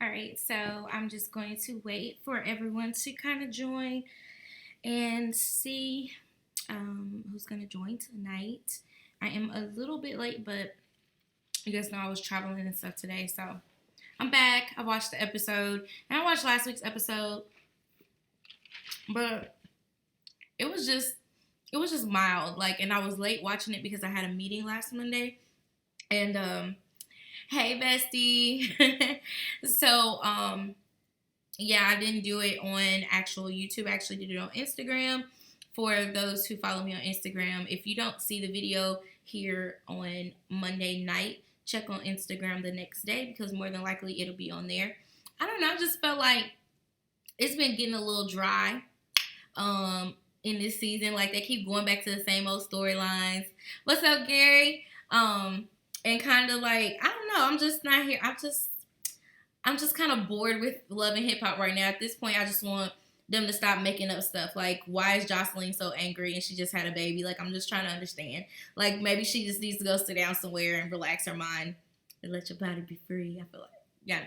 All right, so I'm just going to wait for everyone to kind of join and see who's going to join tonight. I am a little bit late, but you guys know I was traveling and stuff today, so I'm back. I watched the episode, and I watched last week's episode, but it was just mild. Like, and I was late watching it because I had a meeting last Monday, and hey bestie. so yeah, I didn't do it on actual YouTube. I actually did it on Instagram. For those who follow me on Instagram, if you don't see the video here on Monday night, check on Instagram the next day because more than likely it'll be on there. I don't know, I just felt like it's been getting a little dry in this season. Like, they keep going back to the same old storylines. What's up, Gary? And kind of like, I don't know, I'm just not here. I'm just kind of bored with Love and Hip Hop right now. At this point, I just want them to stop making up stuff. Like, why is Joseline so angry and she just had a baby? Like, I'm just trying to understand. Like, maybe she just needs to go sit down somewhere and relax her mind and let your body be free. I feel like, yeah.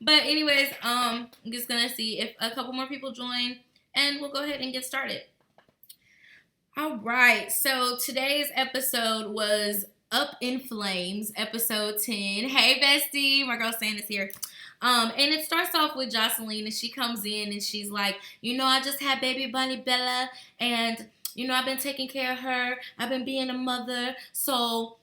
But anyways, I'm just gonna see if a couple more people join, and we'll go ahead and get started. All right, so today's episode was Up in Flames, episode 10. Hey, bestie, my girl Sam is here. And it starts off with Joseline, and she comes in, and she's like, I just had baby bunny Bella, and, I've been taking care of her. I've been being a mother, so,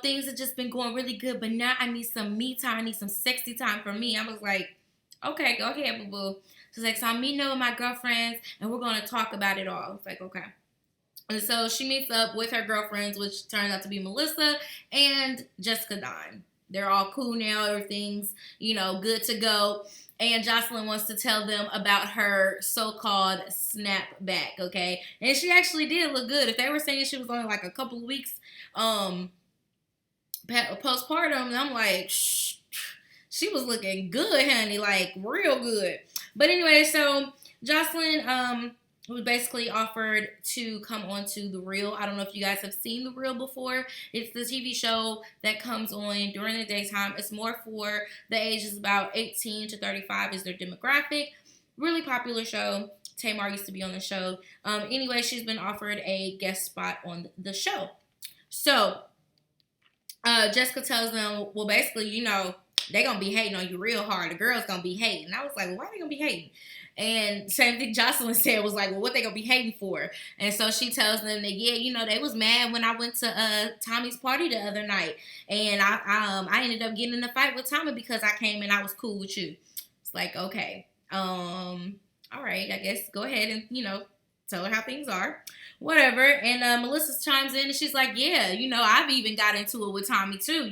things have just been going really good, but now I need some me time. I need some sexy time for me. I was like, okay, go ahead, boo-boo. She's like, so I'm meeting up with my girlfriends, and we're going to talk about it all. I was like, okay. And so she meets up with her girlfriends, which turns out to be Melissa and Jessica Don. They're all cool now. Everything's, good to go. And Joseline wants to tell them about her so-called snapback, okay? And she actually did look good. If they were saying she was only like a couple of weeks postpartum, I'm like, shh, she was looking good, honey, like real good. But anyway, so Joseline was basically offered to come on to The Real. I don't know if you guys have seen The Real before. It's the TV show that comes on during the daytime. It's more for the ages about 18 to 35 is their demographic. Really popular show. Tamar used to be on the show. Anyway, she's been offered a guest spot on the show. So, Jessica tells them, well, basically, they going to be hating on you real hard. The girl's going to be hating. And I was like, well, why are they going to be hating? And same thing Joseline said was like, well, what they gonna be hating for? And so she tells them that, yeah, they was mad when I went to Tommie's party the other night, and I ended up getting in a fight with Tommie because I came and I was cool with you. It's like, okay, all right, I guess go ahead and tell her how things are, whatever. And Melissa chimes in and she's like, yeah, I've even got into it with Tommie too.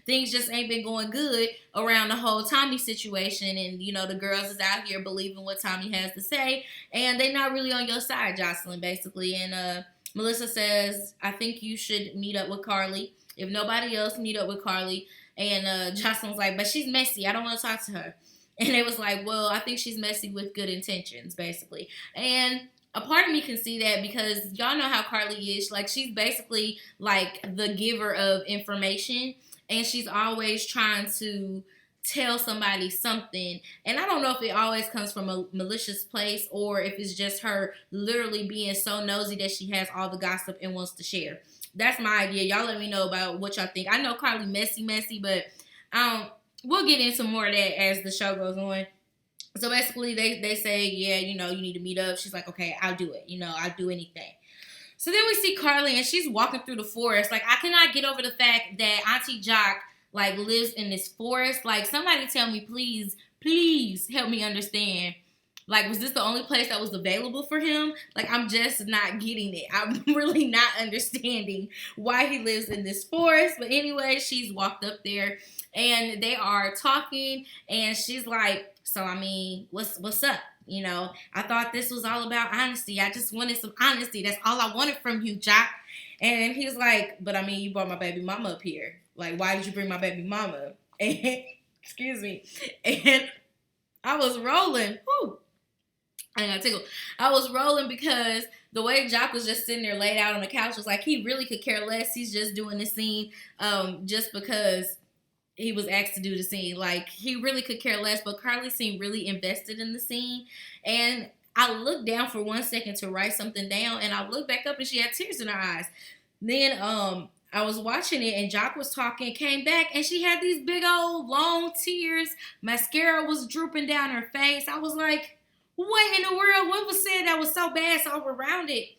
Things just ain't been going good around the whole Tommie situation. And, the girls is out here believing what Tommie has to say. And they not really on your side, Joseline, basically. And Melissa says, I think you should meet up with Carly. If nobody else, meet up with Carly. And Joseline's like, but she's messy. I don't want to talk to her. And it was like, well, I think she's messy with good intentions, basically. And a part of me can see that because y'all know how Carly is. Like, she's basically like the giver of information, and she's always trying to tell somebody something. And I don't know if it always comes from a malicious place or if it's just her literally being so nosy that she has all the gossip and wants to share. That's my idea. Y'all let me know about what y'all think. I know Carly messy, but we'll get into more of that as the show goes on. So basically, they say, yeah, you need to meet up. She's like, okay, I'll do it. I'll do anything. So then we see Carly, and she's walking through the forest. Like, I cannot get over the fact that Auntie Jock, like, lives in this forest. Like, somebody tell me, please help me understand. Like, was this the only place that was available for him? Like, I'm just not getting it. I'm really not understanding why he lives in this forest. But anyway, she's walked up there, and they are talking, and she's like, so, I mean, what's up? I thought this was all about honesty. I just wanted some honesty. That's all I wanted from you, Jock. And he's like, but I mean, you brought my baby mama up here. Like, why did you bring my baby mama? And, excuse me. And I was rolling. Whew. I got tickled. I was rolling because the way Jock was just sitting there laid out on the couch was like he really could care less. He's just doing this scene just because he was asked to do the scene. Like, he really could care less, but Carly seemed really invested in the scene. And I looked down for 1 second to write something down, and I looked back up and she had tears in her eyes. Then I was watching it and Jock was talking, came back, and she had these big old long tears. Mascara was drooping down her face. I was like, what in the world? What was said that was so bad, so around it?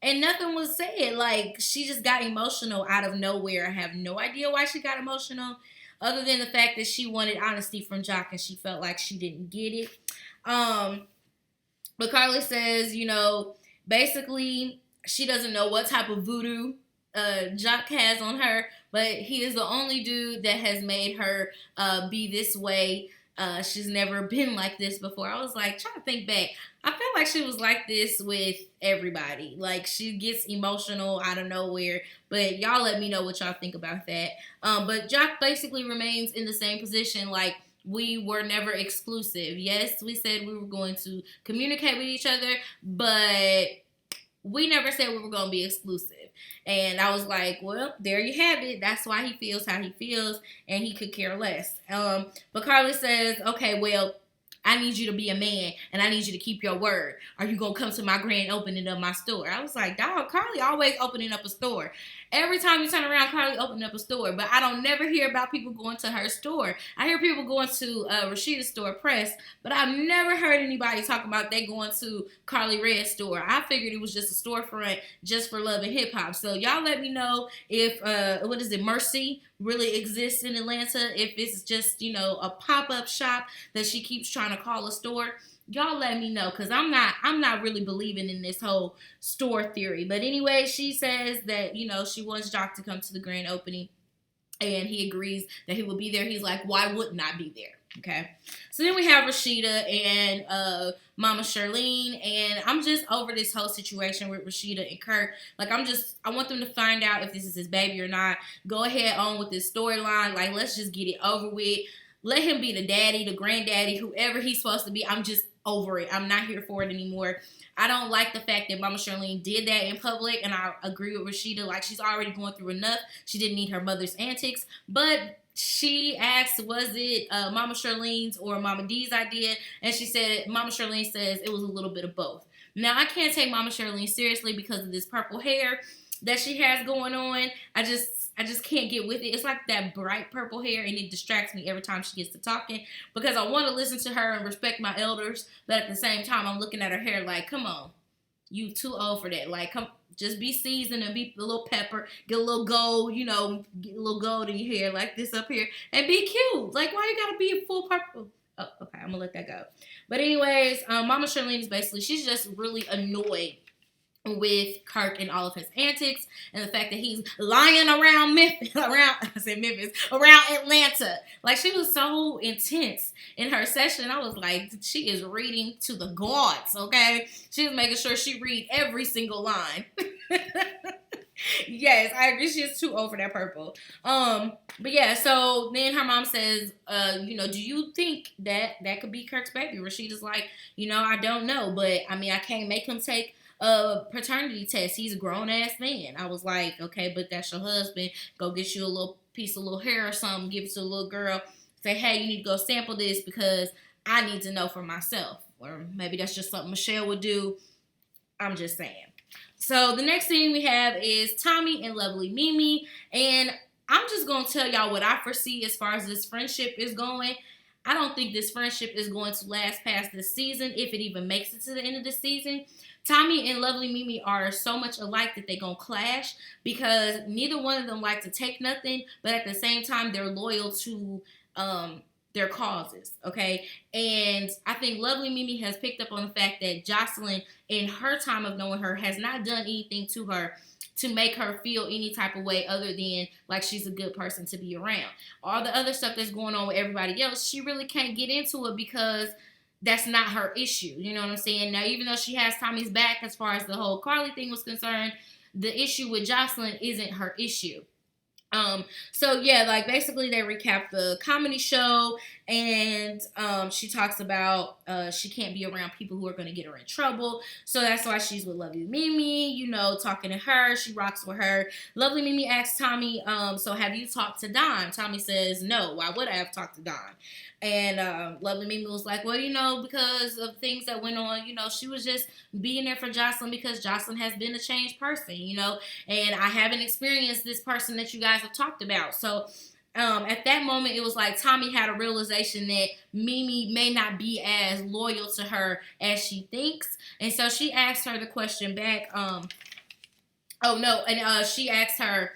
And nothing was said. Like, she just got emotional out of nowhere. I have no idea why she got emotional, other than the fact that she wanted honesty from Jock and she felt like she didn't get it. But Carly says, basically she doesn't know what type of voodoo Jock has on her, but he is the only dude that has made her be this way. She's never been like this before. I was like, trying to think back. I feel like she was like this with everybody. Like, she gets emotional out of nowhere. But y'all let me know what y'all think about that. But Jock basically remains in the same position. Like, we were never exclusive. Yes, we said we were going to communicate with each other, but we never said we were going to be exclusive. And I was like, well, there you have it. That's why he feels how he feels, and he could care less. But Carly says, okay, well, I need you to be a man, and I need you to keep your word. Are you going to come to my grand opening of my store? I was like, dog, Carly always opening up a store. Every time you turn around, Carly opening up a store. But I don't never hear about people going to her store. I hear people going to Rasheeda's store, Press, but I've never heard anybody talk about they going to Carly Red's store. I figured it was just a storefront just for Love and Hip Hop. So y'all let me know if, Mercy really exists in Atlanta, if it's just, a pop-up shop that she keeps trying to call a store. Y'all let me know, because I'm not really believing in this whole store theory. But anyway, she says that, she wants Jock to come to the grand opening, and he agrees that he will be there. He's like, why wouldn't I be there? Okay. So then we have Rasheeda and Mama Charlene, and I'm just over this whole situation with Rasheeda and Kirk. Like, I want them to find out if this is his baby or not. Go ahead on with this storyline. Like, let's just get it over with. Let him be the daddy, the granddaddy, whoever he's supposed to be. I'm just over it. I'm not here for it anymore. I don't like the fact that Mama Charlene did that in public, and I agree with Rasheeda. Like, she's already going through enough. She didn't need her mother's antics. But she asked, was it Mama Charlene's or Mama D's idea? And she said, Mama Charlene says it was a little bit of both. Now, I can't take Mama Charlene seriously because of this purple hair that she has going on. I just can't get with it. It's like that bright purple hair, and it distracts me every time she gets to talking, because I want to listen to her and respect my elders, but at the same time, I'm looking at her hair like, come on, you too old for that. Like, come, just be seasoned and be a little pepper, get a little gold, get a little gold in your hair like this up here, and be cute. Like, why you gotta be full purple? Oh, okay, I'm gonna let that go. But anyways, Mama Charlene is basically, she's just really annoyed with Kirk and all of his antics, and the fact that he's lying around around Atlanta. Like, she was so intense in her session. I was like, she is reading to the gods, okay? She was making sure she read every single line. Yes, I agree. She is too old for that purple. But yeah, so then her mom says, do you think that could be Kirk's baby? Rasheeda's like, I don't know, but I mean, I can't make him take a paternity test. He's a grown-ass man. I was like, okay, but that's your husband. Go get you a little piece of little hair or something, give it to a little girl. Say, hey, you need to go sample this because I need to know for myself. Or maybe that's just something Michelle would do. I'm just saying. So the next thing we have is Tommie and lovely Mimi. And I'm just going to tell y'all what I foresee as far as this friendship is going. I don't think this friendship is going to last past this season, if it even makes it to the end of the season. Tommie and lovely Mimi are so much alike that they're going to clash, because neither one of them like to take nothing, but at the same time, they're loyal to their causes, okay? And I think lovely Mimi has picked up on the fact that Joseline, in her time of knowing her, has not done anything to her to make her feel any type of way other than like she's a good person to be around. All the other stuff that's going on with everybody else, she really can't get into it because that's not her issue. You know what I'm saying? Now, even though she has Tommie's back as far as the whole Carly thing was concerned, the issue with Joseline isn't her issue. So yeah, like basically they recap the comedy show, And she talks about she can't be around people who are going to get her in trouble. So that's why she's with Lovely Mimi, you know, talking to her. She rocks with her. Lovely Mimi asks Tommie, so have you talked to Don? Tommie says, no, why would I have talked to Don? And Lovely Mimi was like, well, you know, because of things that went on, you know, she was just being there for Joseline because Joseline has been a changed person, you know, and I haven't experienced this person that you guys have talked about. So at that moment, it was like Tommie had a realization that Mimi may not be as loyal to her as she thinks. And so she asked her the question back. She asked her,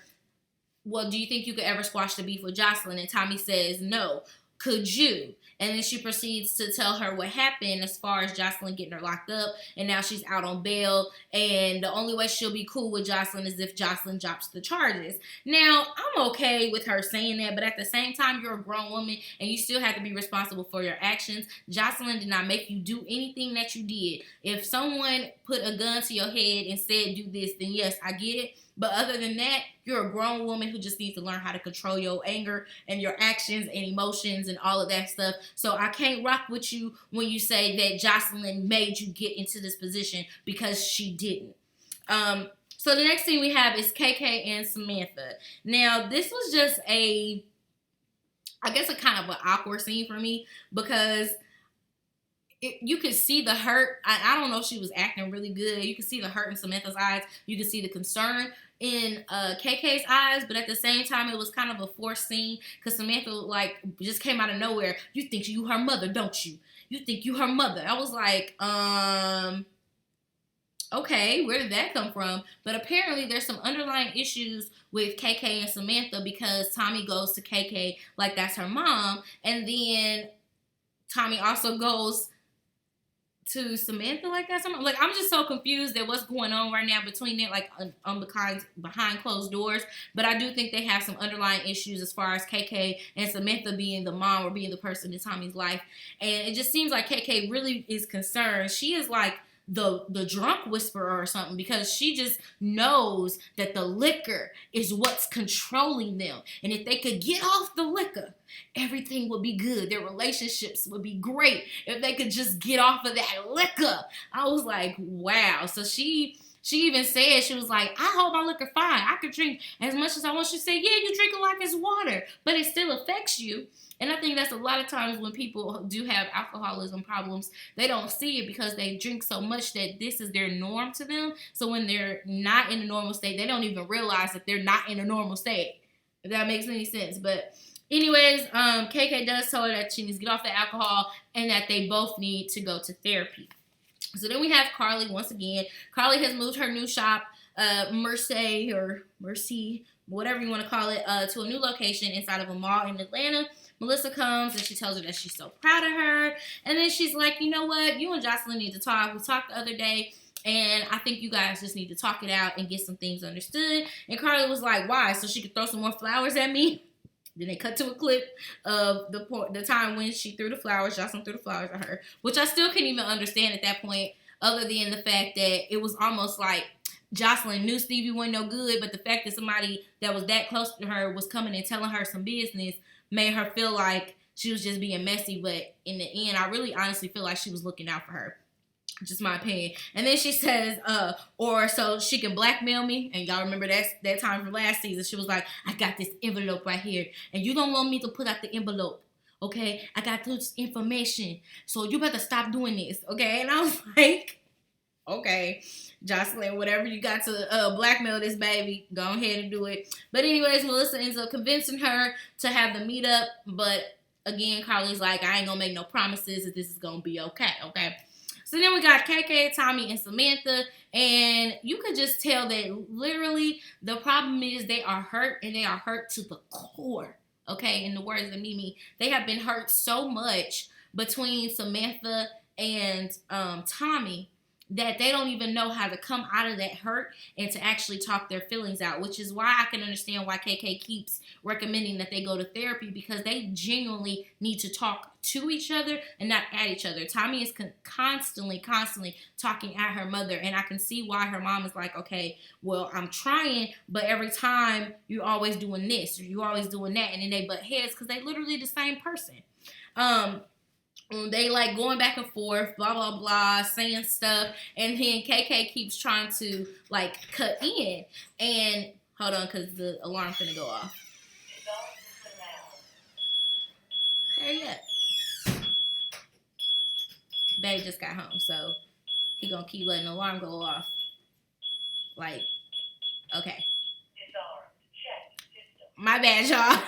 well, do you think you could ever squash the beef with Joseline? And Tommie says, no. Could you? And then she proceeds to tell her what happened as far as Joseline getting her locked up, and now she's out on bail, and the only way she'll be cool with Joseline is if Joseline drops the charges. Now, I'm okay with her saying that, but at the same time, you're a grown woman, and you still have to be responsible for your actions. Joseline did not make you do anything that you did. If someone put a gun to your head and said, do this, then yes, I get it. But other than that, you're a grown woman who just needs to learn how to control your anger and your actions and emotions and all of that stuff. So I can't rock with you when you say that Joseline made you get into this position, because she didn't. So the next thing we have is KK and Samantha. Now, this was just a kind of an awkward scene for me, because you could see the hurt. I don't know if she was acting really good. You could see the hurt in Samantha's eyes. You could see the concern in KK's eyes, but at the same time, it was kind of a forced scene, because Samantha like just came out of nowhere. You think you her mother, don't you? You think you her mother. I was like, okay, where did that come from? But apparently there's some underlying issues with KK and Samantha, because Tommie goes to KK like that's her mom, and then Tommie also goes to Samantha like that. Like, I'm just so confused at what's going on right now between them, like behind closed doors. But I do think they have some underlying issues as far as KK and Samantha being the mom or being the person in Tommie's life. And it just seems like KK really is concerned. She is like the drunk whisperer or something, because she just knows that the liquor is what's controlling them. And if they could get off the liquor, everything would be good. Their relationships would be great if they could just get off of that liquor. I was like, wow. So she even said, she was like, I hold my liquor fine. I could drink as much as I want. She said, yeah, you drink it like it's water, but it still affects you. And I think that's a lot of times when people do have alcoholism problems, they don't see it because they drink so much that this is their norm to them. So when they're not in a normal state, they don't even realize that they're not in a normal state, if that makes any sense. But anyways, KK does tell her that she needs to get off the alcohol and that they both need to go to therapy. So then we have Carly once again. Carly has moved her new shop, Mercy, whatever you want to call it, to a new location inside of a mall in Atlanta. Melissa comes and she tells her that she's so proud of her. And then she's like, you know what? You and Joseline need to talk. We talked the other day, and I think you guys just need to talk it out and get some things understood. And Carly was like, why? So she could throw some more flowers at me? Then they cut to a clip of the time when she threw the flowers, Joseline threw the flowers at her, which I still couldn't even understand at that point, other than the fact that it was almost like Joseline knew Stevie wasn't no good, but the fact that somebody that was that close to her was coming and telling her some business made her feel like she was just being messy. But in the end, I really honestly feel like she was looking out for her. Just my opinion. And then she says, or so she can blackmail me. And y'all remember that time from last season. She was like, I got this envelope right here, and you don't want me to put out the envelope. Okay? I got this information, so you better stop doing this. Okay? And I was like, okay, Joseline, whatever you got to blackmail this baby, go ahead and do it. But anyways, Melissa ends up convincing her to have the meetup. But again, Carly's like, I ain't gonna make no promises that this is gonna be okay. Okay. So then we got KK, Tommie, and Samantha, and you could just tell that literally the problem is they are hurt, and they are hurt to the core. Okay, in the words of Mimi, they have been hurt so much between Samantha and Tommie that they don't even know how to come out of that hurt and to actually talk their feelings out, which is why I can understand why KK keeps recommending that they go to therapy, because they genuinely need to talk to each other and not at each other. Tommie is constantly talking at her mother, and I can see why her mom is like, okay, well, I'm trying, but every time you're always doing this or you're always doing that, and then they butt heads because they literally the same person. Um, they like going back and forth, blah blah blah, saying stuff, and then KK keeps trying to like cut in. And hold on, cause the alarm's gonna go off. Hurry up. Babe just got home, so he gonna keep letting the alarm go off. Like, okay. My bad, y'all.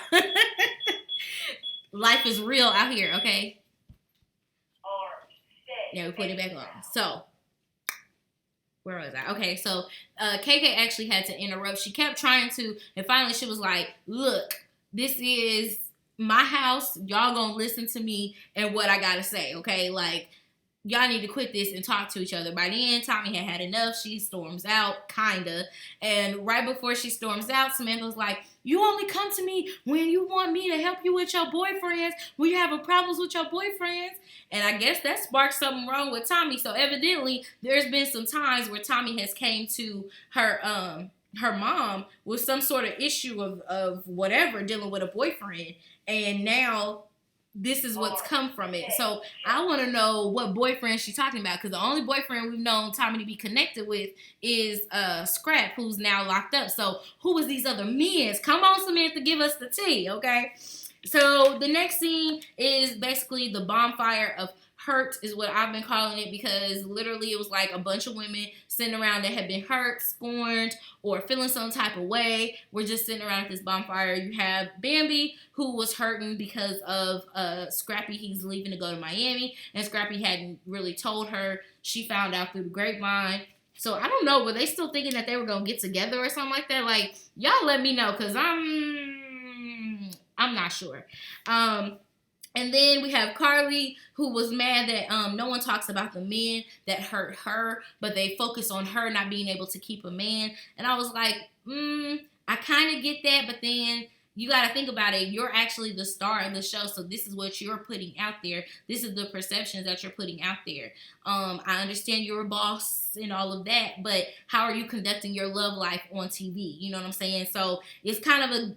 Life is real out here, okay? Yeah, we put it back on. So, where was I? Okay, so KK actually had to interrupt. She kept trying to, and finally she was like, look, this is my house. Y'all gonna listen to me and what I gotta say, okay? Like, y'all need to quit this and talk to each other. By then, Tommie had had enough. She storms out, kinda. And right before she storms out, Samantha was like, you only come to me when you want me to help you with your boyfriends, when you have problems with your boyfriends. And I guess that sparked something wrong with Tommie. So evidently, there's been some times where Tommie has came to her mom with some sort of issue of whatever, dealing with a boyfriend. And now this is what's come from it. So I want to know what boyfriend she's talking about, because the only boyfriend we've known Tommie to be connected with is Scrap, who's now locked up. So who is these other men? Come on, Samantha, give us the tea, okay? So the next scene is basically the bonfire of hurt, is what I've been calling it, because literally it was like a bunch of women sitting around that had been hurt, scorned, or feeling some type of way. We're just sitting around at this bonfire. You have Bambi, who was hurting because of Scrappy. He's leaving to go to Miami, and Scrappy hadn't really told her. She found out through the grapevine. So I don't know, were they still thinking that they were gonna get together or something like that? Like, y'all let me know, because I'm not sure. And then we have Carly, who was mad that no one talks about the men that hurt her, but they focus on her not being able to keep a man. And I was like, I kind of get that, but then you got to think about it. You're actually the star of the show, so this is what you're putting out there. This is the perceptions that you're putting out there. I understand you're a boss and all of that, but how are you conducting your love life on TV? You know what I'm saying? So it's kind of a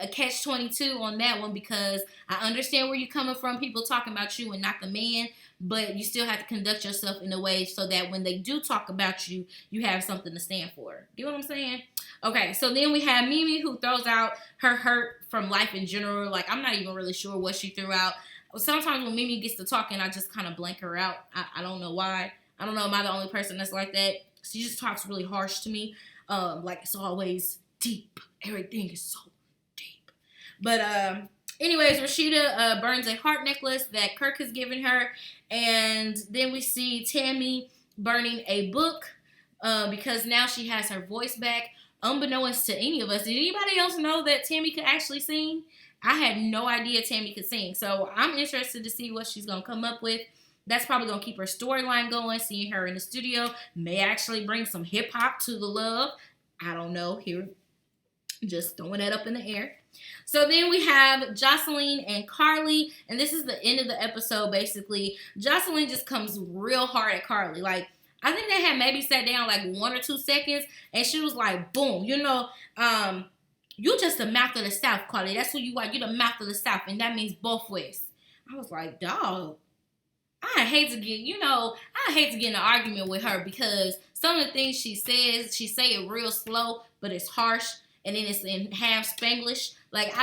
catch-22 on that one, because I understand where you're coming from, people talking about you and not the man, but you still have to conduct yourself in a way so that when they do talk about you, you have something to stand for. You know what I'm saying? Okay, so then we have Mimi, who throws out her hurt from life in general. Like, I'm not even really sure what she threw out. Sometimes when Mimi gets to talking, I just kind of blank her out. I don't know why. I don't know, am I the only person that's like that? She just talks really harsh to me. Like, it's always deep. Everything is so deep. But anyways, Rasheeda burns a heart necklace that Kirk has given her. And then we see Tommie burning a book because now she has her voice back. Unbeknownst to any of us, did anybody else know that Tommie could actually sing? I had no idea Tommie could sing. So I'm interested to see what she's going to come up with. That's probably going to keep her storyline going. Seeing her in the studio may actually bring some hip-hop to the love. I don't know. Here, just throwing that up in the air. So then we have Joseline and Carly, and this is the end of the episode, basically. Joseline just comes real hard at Carly. Like, I think they had maybe sat down like 1 or 2 seconds, and she was like, boom, you just the mouth of the South, Carly. That's who you are. You're the mouth of the South, and that means both ways. I was like, dog, I hate to get in an argument with her, because some of the things she says, she say it real slow, but it's harsh, and then it's in half Spanglish. Like,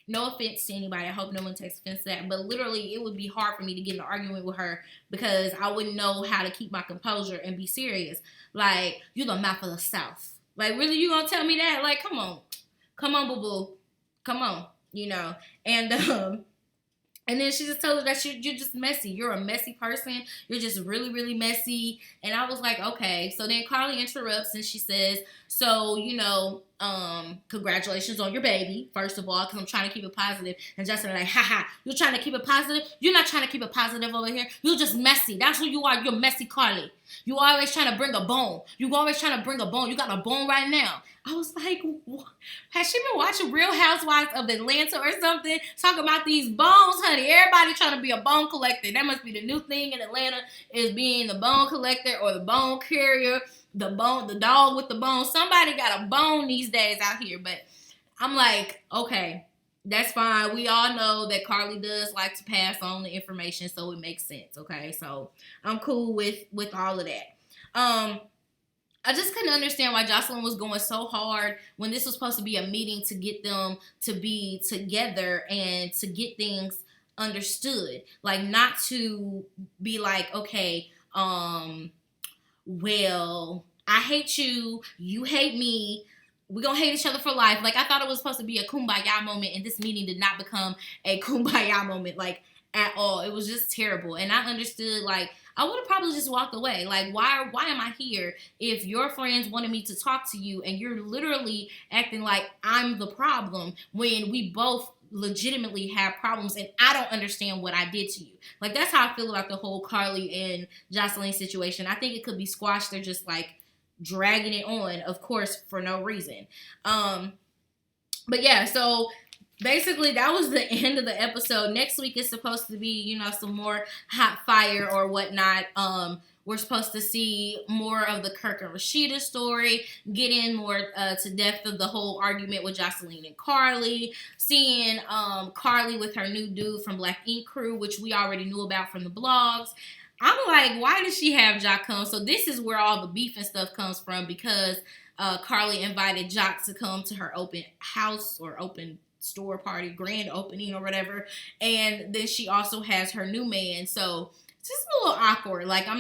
no offense to anybody, I hope no one takes offense to that, but literally it would be hard for me to get in an argument with her, because I wouldn't know how to keep my composure and be serious. Like, you're the mouth of the South. Like, really, you gonna tell me that? Like, come on, boo-boo, come on, and then she just told her that you're just messy. You're a messy person. You're just really, really messy. And I was like, okay. So then Carly interrupts and she says, so, congratulations on your baby, first of all, because I'm trying to keep it positive. And Justin like, haha, you're trying to keep it positive? You're not trying to keep it positive over here. You're just messy. That's who you are. You're messy, Carly. You always trying to bring a bone. You got a bone right now. I was like, what? Has she been watching Real Housewives of Atlanta or something? Talking about these bones, honey. Everybody trying to be a bone collector. That must be the new thing in Atlanta, is being the bone collector or the bone carrier, the dog with the bone. Somebody got a bone these days out here. But I'm like, okay, That's fine. We all know that Carly does like to pass on the information, so it makes sense. Okay, so I'm cool with all of that. I just couldn't understand why Joseline was going so hard when this was supposed to be a meeting to get them to be together and to get things understood. Like, not to be like, okay, well, I hate you, you hate me, we're gonna hate each other for life. Like, I thought it was supposed to be a kumbaya moment, and this meeting did not become a kumbaya moment, like, at all. It was just terrible. And I understood, like, I would have probably just walked away. Like, why am I here if your friends wanted me to talk to you and you're literally acting like I'm the problem when we both legitimately have problems and I don't understand what I did to you. Like, that's how I feel about the whole Carly and Joseline situation. I think it could be squashed. They're just like dragging it on, of course, for no reason. But yeah, so basically that was the end of the episode. Next week is supposed to be, you know, some more hot fire or whatnot. We're supposed to see more of the Kirk and Rasheeda story, get in more to depth of the whole argument with Joseline and Carly, seeing Carly with her new dude from Black Ink Crew, which we already knew about from the blogs. I'm like, why does she have Jock come? So this is where all the beef and stuff comes from, because Carly invited Jock to come to her open house or open store party, grand opening or whatever. And then she also has her new man. So it's just a little awkward. Like, I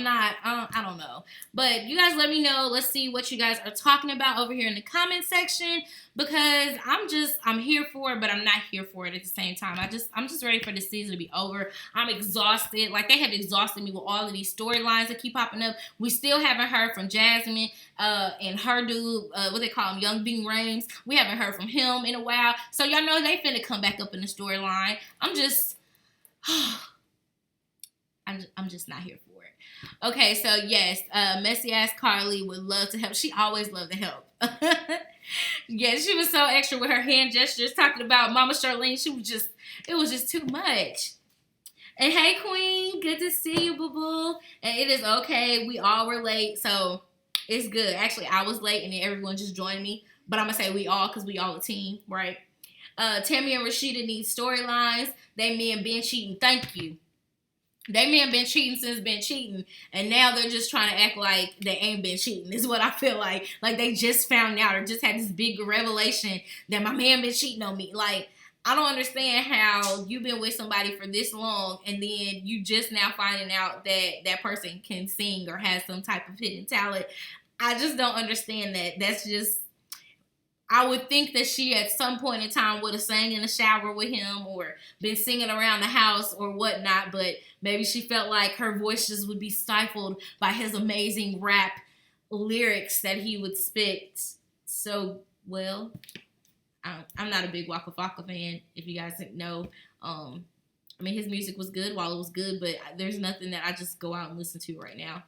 don't know. But you guys let me know. Let's see what you guys are talking about over here in the comment section, because I'm here for it, but I'm not here for it at the same time. I'm just ready for the season to be over. I'm exhausted. Like, they have exhausted me with all of these storylines that keep popping up. We still haven't heard from Jasmine and her dude, what they call him, Young Bing Rames. We haven't heard from him in a while. So y'all know they finna come back up in the storyline. I'm just not here for it. Okay, so yes, messy ass Carly would love to help. She always loved to help. Yeah, she was so extra with her hand gestures, talking about Mama Charlene. It was just too much. And hey, Queen, good to see you, boo boo. And it is okay. We all were late, so it's good. Actually, I was late, and then everyone just joined me. But I'm gonna say we all, because we all a team, right? Tommie and Rasheeda need storylines. They men been cheating. Thank you. They men been cheating since been cheating, and now they're just trying to act like they ain't been cheating. Is what I feel like. Like, they just found out or just had this big revelation that my man been cheating on me. Like, I don't understand how you've been with somebody for this long, and then you just now finding out that that person can sing or has some type of hidden talent. I just don't understand that. That's just, I would think that she at some point in time would have sang in the shower with him or been singing around the house or whatnot, but maybe she felt like her voice just would be stifled by his amazing rap lyrics that he would spit so well. I'm not a big Waka Flocka fan, if you guys didn't know. I mean, his music was good while it was good, but there's nothing that I just go out and listen to right now.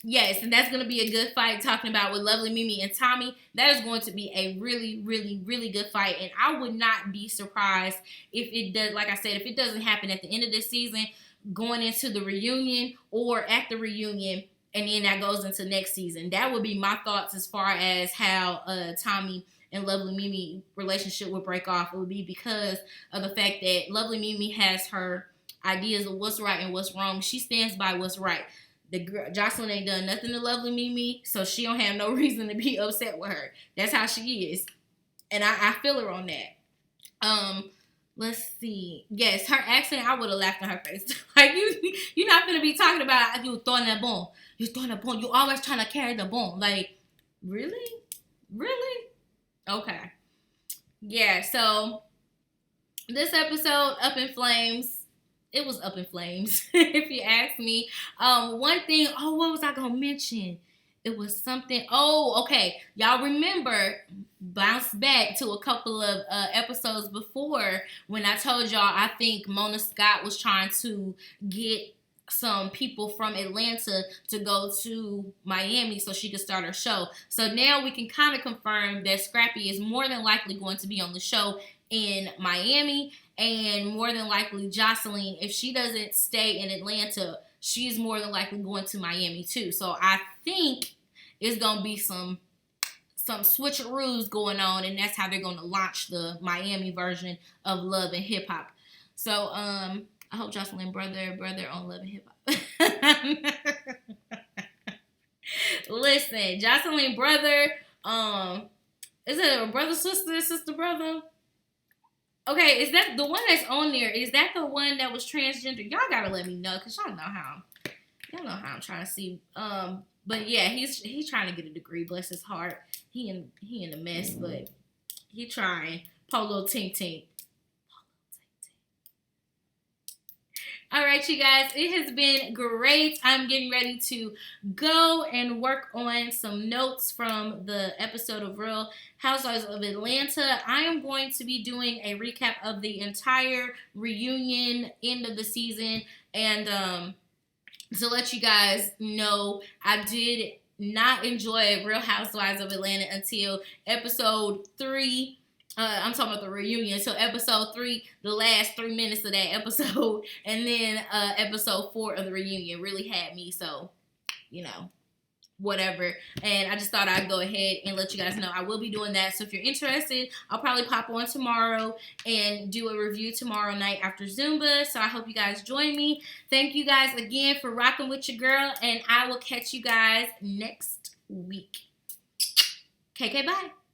Yes, and that's going to be a good fight, talking about with Lovely Mimi and Tommie. That is going to be a really, really, really good fight, and I would not be surprised if it does, like I said, if it doesn't happen at the end of this season, going into the reunion or at the reunion, and then that goes into next season. That would be my thoughts as far as how Tommie and Lovely Mimi relationship would break off. It would be because of the fact that Lovely Mimi has her ideas of what's right and what's wrong. She stands by what's right. The girl, Joseline ain't done nothing to Lovely Mimi, so she don't have no reason to be upset with her. That's how she is, and I feel her on that. Let's see. Yes, her accent, I would have laughed in her face. Like, you're not gonna be talking about you throwing that bone. You throwing that bone. You always trying to carry the bone. Like, really, really? Okay. Yeah. So this episode, up in flames. It was up in flames, if you ask me. One thing, what was I going to mention? It was something, okay. Y'all remember, bounce back to a couple of episodes before when I told y'all I think Mona Scott was trying to get some people from Atlanta to go to Miami so she could start her show. So now we can kind of confirm that Scrappy is more than likely going to be on the show in Miami, and more than likely Joseline, if she doesn't stay in Atlanta, she's more than likely going to Miami too. So I think it's gonna be some some switcheroos going on, and that's how they're going to launch the Miami version of Love and Hip Hop. So I hope Joseline brother on Love and Hip Hop. Listen, Joseline brother, is it a brother sister brother? Okay, is that the one that's on there? Is that the one that was transgender? Y'all gotta let me know, cause y'all know how I'm trying to see. But yeah, he's trying to get a degree. Bless his heart. He in a mess, but he trying. Polo Tink Tink. All right, you guys, it has been great. I'm getting ready to go and work on some notes from the episode of Real Housewives of Atlanta. I am going to be doing a recap of the entire reunion, end of the season, and to let you guys know, I did not enjoy Real Housewives of Atlanta until episode 3. I'm talking about the reunion. So episode 3, the last 3 minutes of that episode, and then episode 4 of the reunion really had me. So, whatever. And I just thought I'd go ahead and let you guys know I will be doing that. So if you're interested, I'll probably pop on tomorrow and do a review tomorrow night after Zumba. So I hope you guys join me. Thank you guys again for rocking with your girl, and I will catch you guys next week. KK, bye.